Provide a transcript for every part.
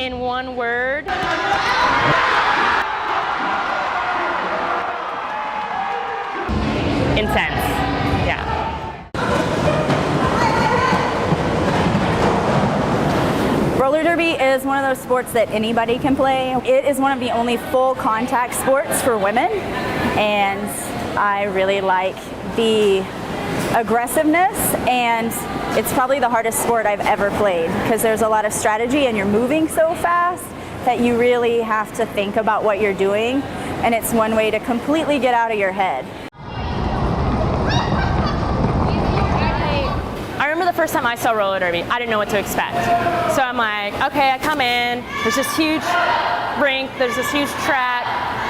in one word. Intense. Yeah. Roller derby is one of those sports that anybody can play. It is one of the only full contact sports for women, and I really like the aggressiveness, and it's probably the hardest sport I've ever played because there's a lot of strategy and you're moving so fast that you really have to think about what you're doing, and it's one way to completely get out of your head. I remember the first time I saw roller derby, I didn't know what to expect. So I'm like, okay, I come in, there's this huge rink, there's this huge track,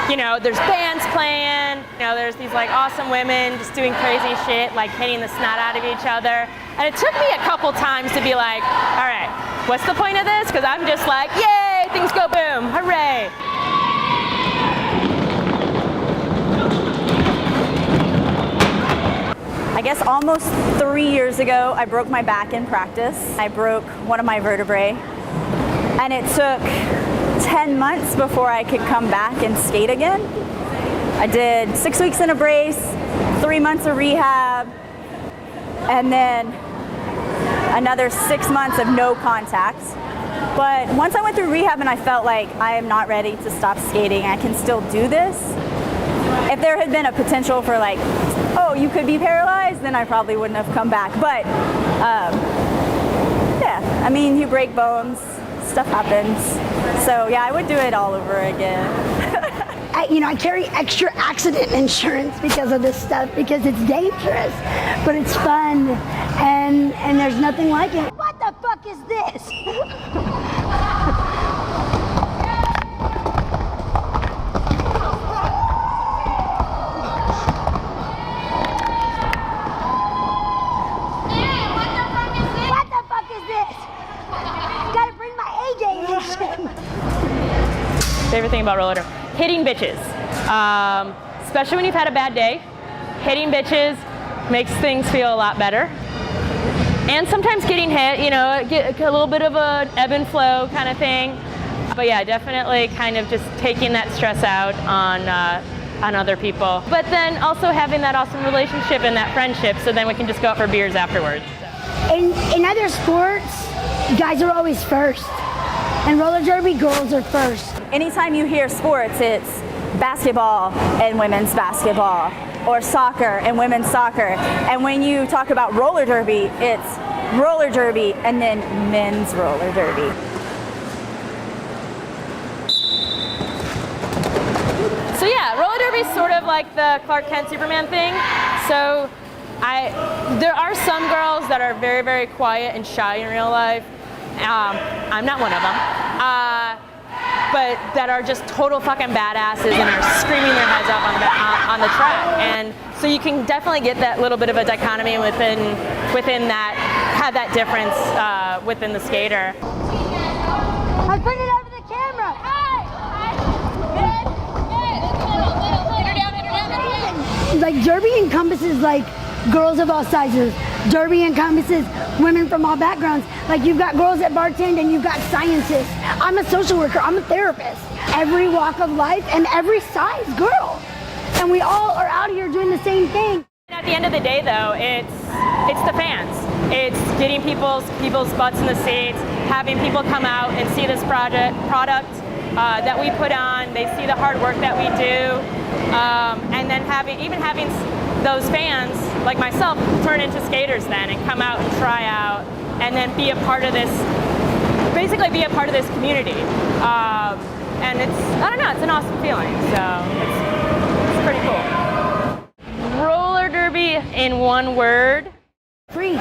you know, there's bands playing, you know, there's these like awesome women just doing crazy shit, like hitting the snot out of each other. And it took me a couple times to be like, all right, what's the point of this? Because I'm just like, yay, things go boom, hooray. I guess almost 3 years ago, I broke my back in practice. I broke one of my vertebrae, and it took 10 months before I could come back and skate again. I did 6 weeks in a brace, 3 months of rehab, and then another 6 months of no contact. But once I went through rehab and I felt like I am not ready to stop skating, I can still do this. If there had been a potential for like, oh, you could be paralyzed, then I probably wouldn't have come back. But yeah, I mean, you break bones, stuff happens. So yeah, I would do it all over again. I carry extra accident insurance because of this stuff, because it's dangerous, but it's fun, and there's nothing like it. What the fuck is this? Favorite thing about roller derby? Hitting bitches. Especially when you've had a bad day. Hitting bitches makes things feel a lot better. And sometimes getting hit, you know, get a little bit of an ebb and flow kind of thing. But yeah, definitely kind of just taking that stress out on other people. But then also having that awesome relationship and that friendship, so then we can just go out for beers afterwards. In other sports, guys are always first. And roller derby, girls are first. Anytime you hear sports, it's basketball and women's basketball, or soccer and women's soccer. And when you talk about roller derby, it's roller derby and then men's roller derby. So yeah, roller derby is sort of like the Clark Kent Superman thing. So there are some girls that are very, very quiet and shy in real life. I'm not one of them, but that are just total fucking badasses and are screaming their heads off on the track. And so you can definitely get that little bit of a dichotomy within that, have that difference within the skater. I put it over the camera. Like derby encompasses like girls of all sizes. Derby encompasses women from all backgrounds. Like you've got girls that bartend and you've got scientists. I'm a social worker, I'm a therapist. Every walk of life and every size girl. And we all are out here doing the same thing. At the end of the day though, it's the fans. It's getting people's butts in the seats, having people come out and see this product that we put on. They see the hard work that we do. And then having those fans, like myself, turn into skaters then and come out and try out and then be a part of this, basically be a part of this community. And it's, I don't know, it's an awesome feeling. So it's pretty cool. Roller derby in one word. Free.